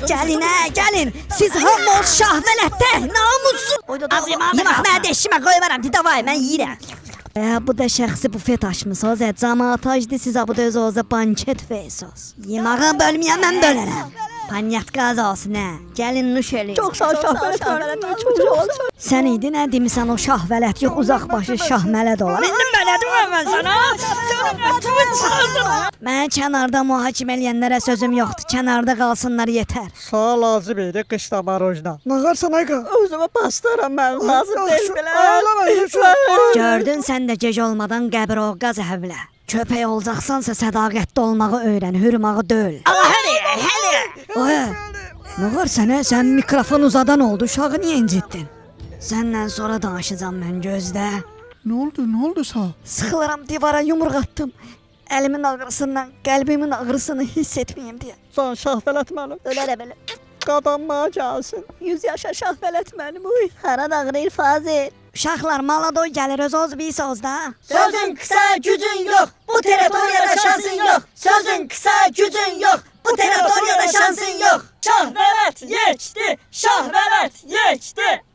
Gəlin, gəlin. Siz hamınız şah vələddə namussuz. Yemək mənə deşimə qoymaram. Davay, mən yeyirəm. Bu da şəxsi bufet açmısınız. Cəmaat acdı, siz bu da özünüzə banket verirsiniz. Yeməği bölməyəm, mən bölərəm. Panyat qaz olsun, hə. Gəlin nuş eləyin. Çox sağ ol şah vələt mənim. Çox sağ ol. Sən idi nə demisən o şah vələt yox, uzaq başı şah mələd olar. İndi mələdim mən sana. Sənin ətimi çıxardım. Mən kənarda mühakimə eləyənlərə sözüm yoxdur. Kənarda qalsınlar yetər. Sağ lazım idi qışda marojna. Nağarsan ayqa. Özümə bastıram mən. Lazım deyil belə. Ağlama. Gördün sən də gec olmadan qəbir o qaz həvlə. Köpək olacaqsansa sədaqətli olmağı öyrən, hürmağı deyil. Allah hələ. Oya, nə var sənə? Sən mikrofon uzadan oldu, uşağı niyə incitdin? Səndən sonra danışacağam mən, gözlə. Nə oldu sağ? Sıxılıram, divara yumruq atdım. Əlimin ağrısından, qəlbimin ağrısını hiss etməyim deyə. Sən şah vələt mənim. Ölərəm elə. Qadanma gəlsin. 100 yaşa şah vələt mənim. Uy, həran ağrıyır Fazil. Uşaqlar maladoy gəlir, öz bilirsiniz da. Sözün kısa, gücün yok. Bu teritoriyada şansın yok. Sözün kısa, gücün yok. Bu teritoriyada şansın yok. Şah vələt geçti. Şah vələt geçti.